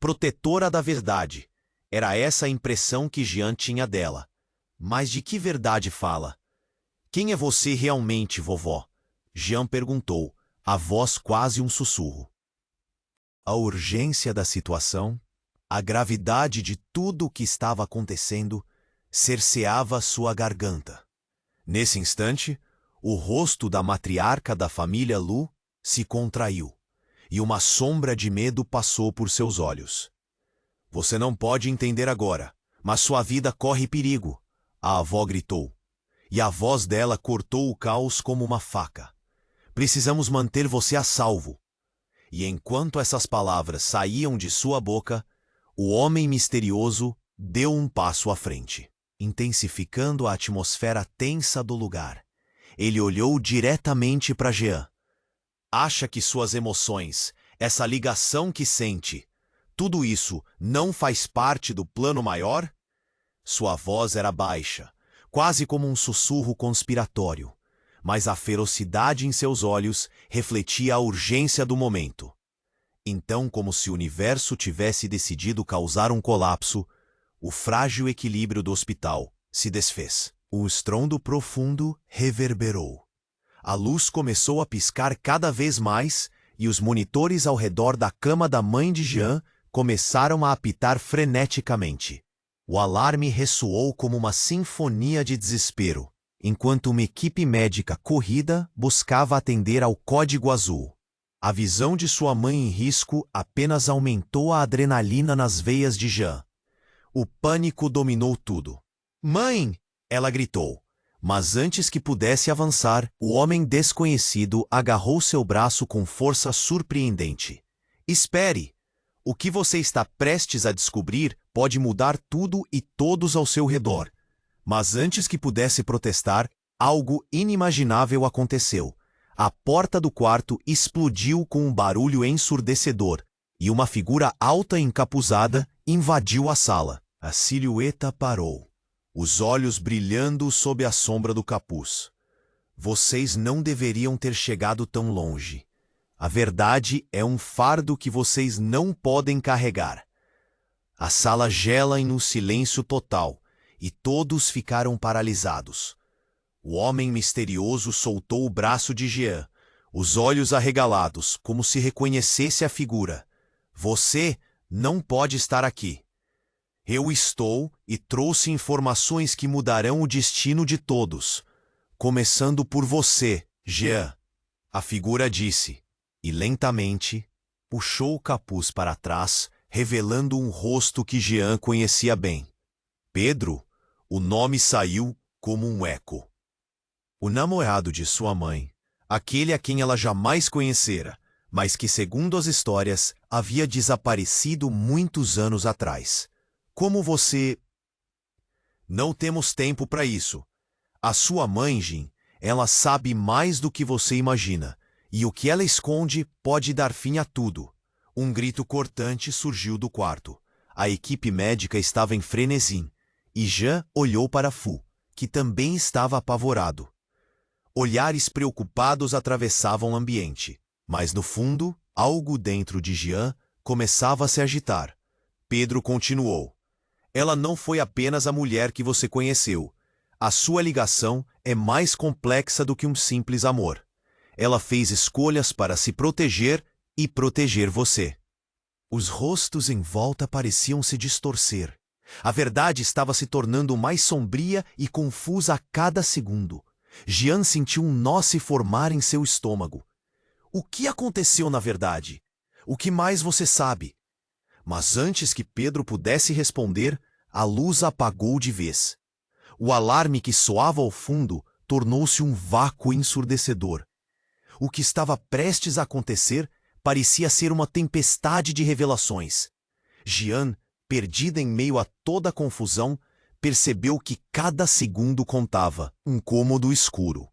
Protetora da verdade. Era essa a impressão que Jean tinha dela. Mas de que verdade fala? Quem é você realmente, vovó? Jean perguntou, a voz quase um sussurro. A urgência da situação, a gravidade de tudo o que estava acontecendo, cerceava sua garganta. Nesse instante, o rosto da matriarca da família Lu se contraiu, e uma sombra de medo passou por seus olhos. Você não pode entender agora, mas sua vida corre perigo. A avó gritou, e a voz dela cortou o caos como uma faca. Precisamos manter você a salvo. E enquanto essas palavras saíam de sua boca, o homem misterioso deu um passo à frente, intensificando a atmosfera tensa do lugar. Ele olhou diretamente para Jean. Acha que suas emoções, essa ligação que sente, tudo isso não faz parte do plano maior? Sua voz era baixa, quase como um sussurro conspiratório, mas a ferocidade em seus olhos refletia a urgência do momento. Então, como se o universo tivesse decidido causar um colapso, o frágil equilíbrio do hospital se desfez. Um estrondo profundo reverberou. A luz começou a piscar cada vez mais e os monitores ao redor da cama da mãe de Jean começaram a apitar freneticamente. O alarme ressoou como uma sinfonia de desespero, enquanto uma equipe médica corrida buscava atender ao código azul. A visão de sua mãe em risco apenas aumentou a adrenalina nas veias de Jean. O pânico dominou tudo. Mãe! Ela gritou. Mas antes que pudesse avançar, o homem desconhecido agarrou seu braço com força surpreendente. Espere! O que você está prestes a descobrir pode mudar tudo e todos ao seu redor. Mas antes que pudesse protestar, algo inimaginável aconteceu. A porta do quarto explodiu com um barulho ensurdecedor, e uma figura alta e encapuzada invadiu a sala. A silhueta parou, os olhos brilhando sob a sombra do capuz. Vocês não deveriam ter chegado tão longe. A verdade é um fardo que vocês não podem carregar. A sala gela em um silêncio total, e todos ficaram paralisados. O homem misterioso soltou o braço de Jean, os olhos arregalados, como se reconhecesse a figura. Você não pode estar aqui. Eu estou e trouxe informações que mudarão o destino de todos. Começando por você, Jean. A figura disse, e lentamente puxou o capuz para trás, revelando um rosto que Jean conhecia bem. Pedro, o nome saiu como um eco. O namorado de sua mãe, aquele a quem ela jamais conhecera, mas que, segundo as histórias, havia desaparecido muitos anos atrás. Como você... Não temos tempo para isso. A sua mãe, Jim, ela sabe mais do que você imagina, e o que ela esconde pode dar fim a tudo. Um grito cortante surgiu do quarto. A equipe médica estava em frenesi, e Jean olhou para Fu, que também estava apavorado. Olhares preocupados atravessavam o ambiente, mas no fundo, algo dentro de Jean começava a se agitar. Pedro continuou. Ela não foi apenas a mulher que você conheceu. A sua ligação é mais complexa do que um simples amor. Ela fez escolhas para se proteger e proteger você. Os rostos em volta pareciam se distorcer. A verdade estava se tornando mais sombria e confusa a cada segundo. Jean sentiu um nó se formar em seu estômago. O que aconteceu na verdade? O que mais você sabe? Mas antes que Pedro pudesse responder, a luz apagou de vez. O alarme que soava ao fundo tornou-se um vácuo ensurdecedor. O que estava prestes a acontecer parecia ser uma tempestade de revelações. Jean, perdida em meio a toda a confusão, percebeu que cada segundo contava. Um cômodo escuro.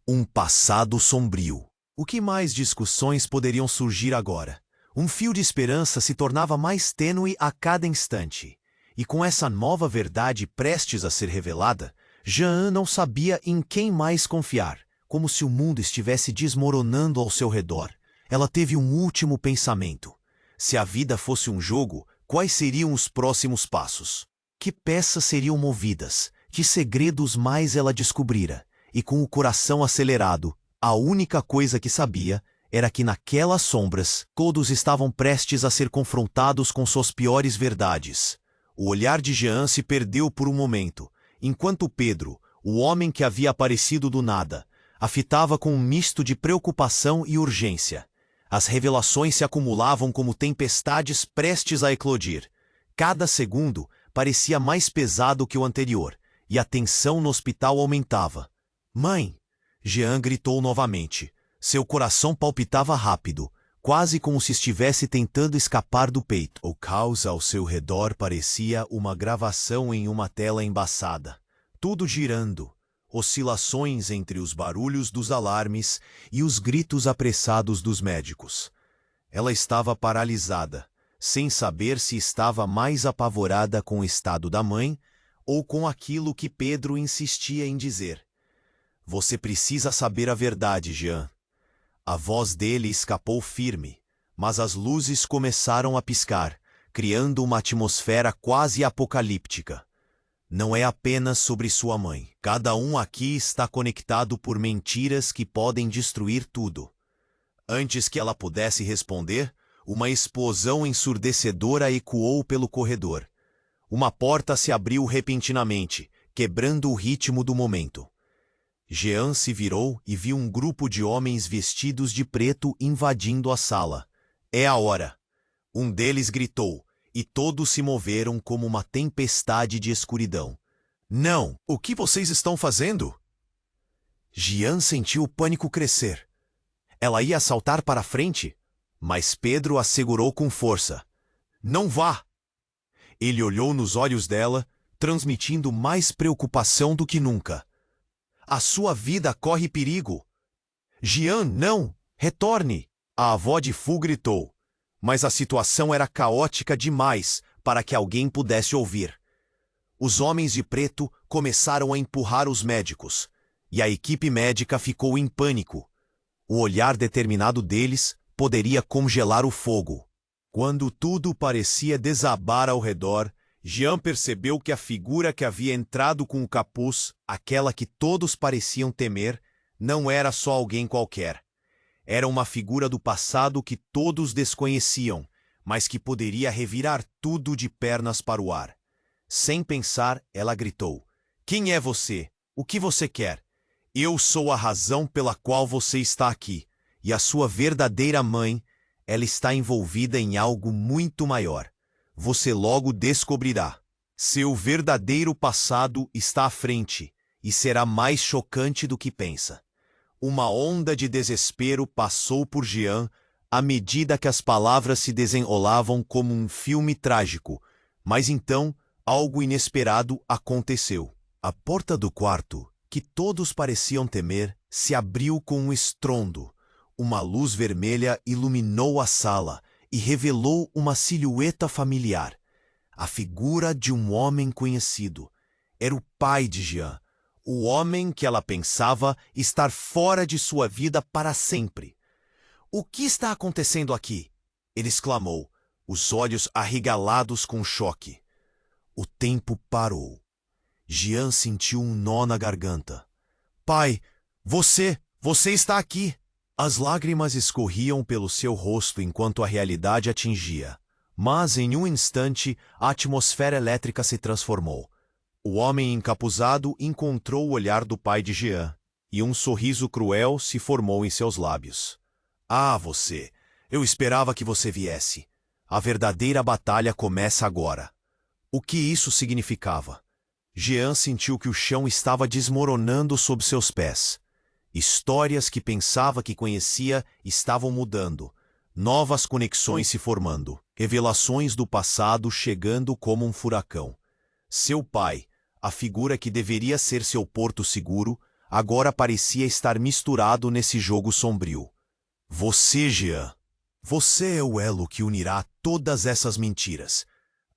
Um passado sombrio. O que mais discussões poderiam surgir agora? Um fio de esperança se tornava mais tênue a cada instante. E com essa nova verdade prestes a ser revelada, Jean não sabia em quem mais confiar. Como se o mundo estivesse desmoronando ao seu redor. Ela teve um último pensamento. Se a vida fosse um jogo, quais seriam os próximos passos? Que peças seriam movidas? Que segredos mais ela descobrira? E com o coração acelerado, a única coisa que sabia era que naquelas sombras todos estavam prestes a ser confrontados com suas piores verdades. O olhar de Jean se perdeu por um momento, enquanto Pedro, o homem que havia aparecido do nada, a fitava com um misto de preocupação e urgência. As revelações se acumulavam como tempestades prestes a eclodir. Cada segundo parecia mais pesado que o anterior, e a tensão no hospital aumentava. "Mãe!" Jean gritou novamente. Seu coração palpitava rápido, quase como se estivesse tentando escapar do peito. O caos ao seu redor parecia uma gravação em uma tela embaçada. Tudo girando. Oscilações entre os barulhos dos alarmes e os gritos apressados dos médicos. Ela estava paralisada, sem saber se estava mais apavorada com o estado da mãe ou com aquilo que Pedro insistia em dizer. "Você precisa saber a verdade, Jean." A voz dele escapou firme, mas as luzes começaram a piscar, criando uma atmosfera quase apocalíptica. Não é apenas sobre sua mãe. Cada um aqui está conectado por mentiras que podem destruir tudo. Antes que ela pudesse responder, uma explosão ensurdecedora ecoou pelo corredor. Uma porta se abriu repentinamente, quebrando o ritmo do momento. Jean se virou e viu um grupo de homens vestidos de preto invadindo a sala. "É a hora!" Um deles gritou, e todos se moveram como uma tempestade de escuridão. "Não! O que vocês estão fazendo?" Jean sentiu o pânico crescer. Ela ia saltar para a frente, mas Pedro a segurou com força. "Não vá!" Ele olhou nos olhos dela, transmitindo mais preocupação do que nunca. A sua vida corre perigo. Jian, não! Retorne! A avó de Fu gritou. Mas a situação era caótica demais para que alguém pudesse ouvir. Os homens de preto começaram a empurrar os médicos, e a equipe médica ficou em pânico. O olhar determinado deles poderia congelar o fogo. Quando tudo parecia desabar ao redor, Jian percebeu que a figura que havia entrado com o capuz, aquela que todos pareciam temer, não era só alguém qualquer. Era uma figura do passado que todos desconheciam, mas que poderia revirar tudo de pernas para o ar. Sem pensar, ela gritou: "Quem é você? O que você quer? Eu sou a razão pela qual você está aqui, e a sua verdadeira mãe, ela está envolvida em algo muito maior. Você logo descobrirá. Seu verdadeiro passado está à frente, e será mais chocante do que pensa." Uma onda de desespero passou por Jian à medida que as palavras se desenrolavam como um filme trágico. Mas então, algo inesperado aconteceu. A porta do quarto, que todos pareciam temer, se abriu com um estrondo. Uma luz vermelha iluminou a sala e revelou uma silhueta familiar. A figura de um homem conhecido. Era o pai de Jian. O homem que ela pensava estar fora de sua vida para sempre. "O que está acontecendo aqui?" ele exclamou, os olhos arregalados com choque. O tempo parou. Jian sentiu um nó na garganta. "Pai, você está aqui!" As lágrimas escorriam pelo seu rosto enquanto a realidade atingia. Mas, em um instante, a atmosfera elétrica se transformou. O homem encapuzado encontrou o olhar do pai de Jian, e um sorriso cruel se formou em seus lábios. "Ah, você! Eu esperava que você viesse. A verdadeira batalha começa agora." O que isso significava? Jian sentiu que o chão estava desmoronando sob seus pés. Histórias que pensava que conhecia estavam mudando. Novas conexões se formando. Revelações do passado chegando como um furacão. Seu pai, a figura que deveria ser seu porto seguro, agora parecia estar misturado nesse jogo sombrio. "Você, Jian. Você é o elo que unirá todas essas mentiras."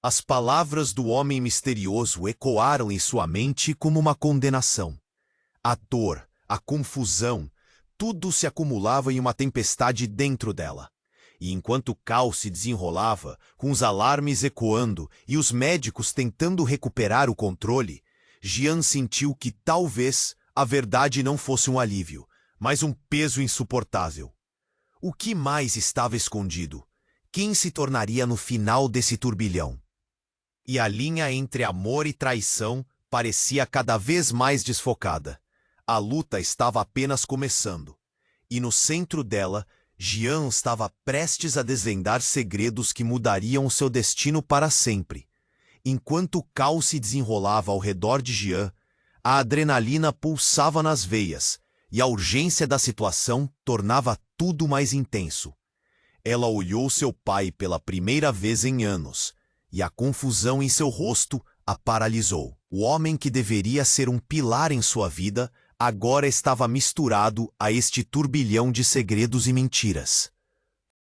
As palavras do homem misterioso ecoaram em sua mente como uma condenação. A dor, a confusão, tudo se acumulava em uma tempestade dentro dela. E enquanto o caos se desenrolava, com os alarmes ecoando e os médicos tentando recuperar o controle, Jian sentiu que talvez a verdade não fosse um alívio, mas um peso insuportável. O que mais estava escondido? Quem se tornaria no final desse turbilhão? E a linha entre amor e traição parecia cada vez mais desfocada. A luta estava apenas começando. E no centro dela, Jian estava prestes a desvendar segredos que mudariam seu destino para sempre. Enquanto o caos se desenrolava ao redor de Jian, a adrenalina pulsava nas veias, e a urgência da situação tornava tudo mais intenso. Ela olhou seu pai pela primeira vez em anos, e a confusão em seu rosto a paralisou. O homem que deveria ser um pilar em sua vida agora estava misturado a este turbilhão de segredos e mentiras.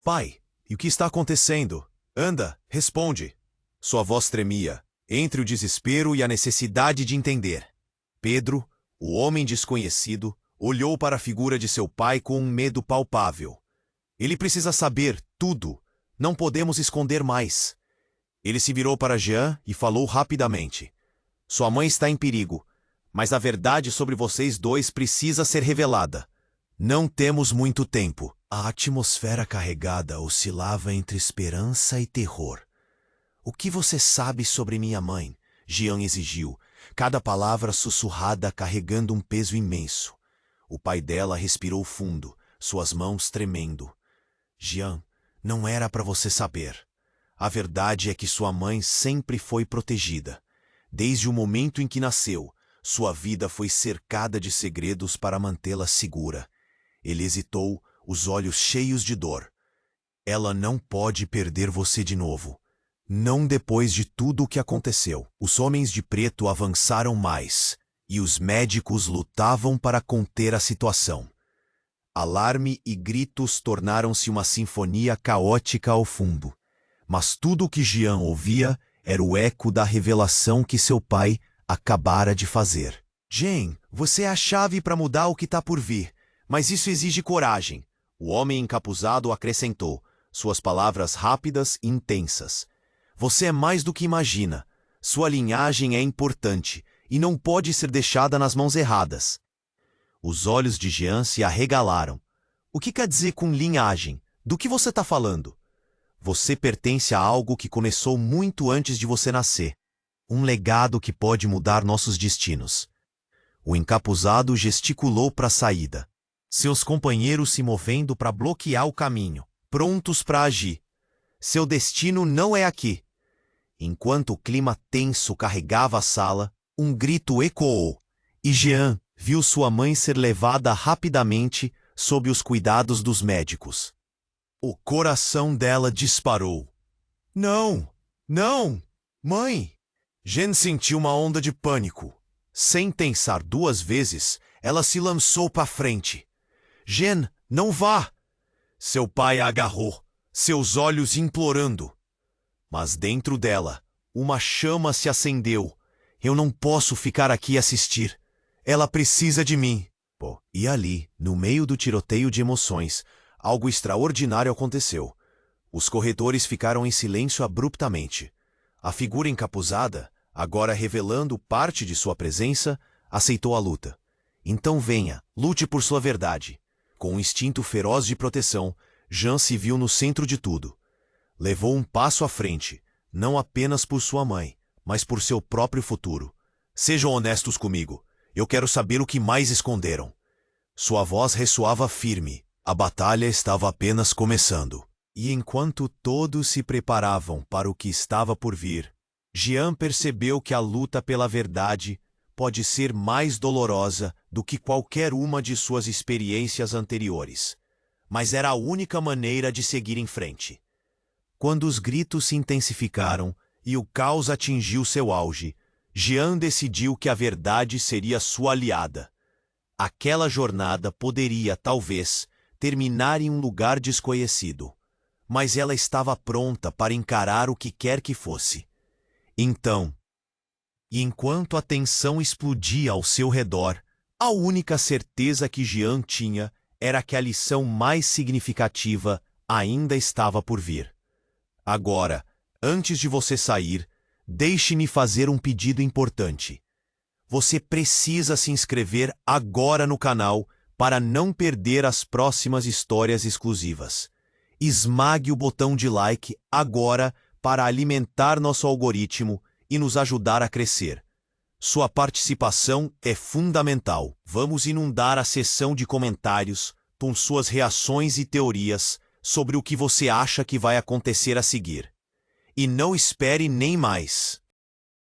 "Pai, e o que está acontecendo? Anda, responde." Sua voz tremia, entre o desespero e a necessidade de entender. Pedro, o homem desconhecido, olhou para a figura de seu pai com um medo palpável. "Ele precisa saber tudo. Não podemos esconder mais." Ele se virou para Jian e falou rapidamente. "Sua mãe está em perigo, mas a verdade sobre vocês dois precisa ser revelada. Não temos muito tempo." A atmosfera carregada oscilava entre esperança e terror. "O que você sabe sobre minha mãe?" Jian exigiu, cada palavra sussurrada carregando um peso imenso. O pai dela respirou fundo, suas mãos tremendo. "Jian, não era para você saber. A verdade é que sua mãe sempre foi protegida. Desde o momento em que nasceu, sua vida foi cercada de segredos para mantê-la segura." Ele hesitou, os olhos cheios de dor. "Ela não pode perder você de novo. Não depois de tudo o que aconteceu. Os homens de preto avançaram mais, e os médicos lutavam para conter a situação. Alarme e gritos tornaram-se uma sinfonia caótica ao fundo. Mas tudo o que Jian ouvia era o eco da revelação que seu pai acabara de fazer. Jane, você é a chave para mudar o que está por vir, mas isso exige coragem. O homem encapuzado acrescentou, suas palavras rápidas e intensas. Você é mais do que imagina. Sua linhagem é importante e não pode ser deixada nas mãos erradas. Os olhos de Jian se arregalaram. O que quer dizer com linhagem? Do que você está falando? Você pertence a algo que começou muito antes de você nascer. Um legado que pode mudar nossos destinos. O encapuzado gesticulou para a saída. Seus companheiros se movendo para bloquear o caminho, prontos para agir. Seu destino não é aqui. Enquanto o clima tenso carregava a sala, um grito ecoou, e Jean viu sua mãe ser levada rapidamente sob os cuidados dos médicos. O coração dela disparou. Não! Não! Mãe! Jean sentiu uma onda de pânico. Sem pensar duas vezes, ela se lançou para frente. Jean, não vá! Seu pai a agarrou, seus olhos implorando. Mas dentro dela, uma chama se acendeu. Eu não posso ficar aqui e assistir. Ela precisa de mim. E ali, no meio do tiroteio de emoções, algo extraordinário aconteceu. Os corredores ficaram em silêncio abruptamente. A figura encapuzada, agora revelando parte de sua presença, aceitou a luta. Então venha, lute por sua verdade. Com um instinto feroz de proteção, Jean se viu no centro de tudo. Levou um passo à frente, não apenas por sua mãe, mas por seu próprio futuro. Sejam honestos comigo. Eu quero saber o que mais esconderam. Sua voz ressoava firme. A batalha estava apenas começando. E enquanto todos se preparavam para o que estava por vir, Jian percebeu que a luta pela verdade pode ser mais dolorosa do que qualquer uma de suas experiências anteriores. Mas era a única maneira de seguir em frente. Quando os gritos se intensificaram e o caos atingiu seu auge, Jian decidiu que a verdade seria sua aliada. Aquela jornada poderia, talvez, terminar em um lugar desconhecido, mas ela estava pronta para encarar o que quer que fosse. Então, enquanto a tensão explodia ao seu redor, a única certeza que Jian tinha era que a lição mais significativa ainda estava por vir. Agora, antes de você sair, deixe-me fazer um pedido importante. Você precisa se inscrever agora no canal para não perder as próximas histórias exclusivas. Esmague o botão de like agora para alimentar nosso algoritmo e nos ajudar a crescer. Sua participação é fundamental. Vamos inundar a seção de comentários com suas reações e teorias sobre o que você acha que vai acontecer a seguir. E não espere nem mais.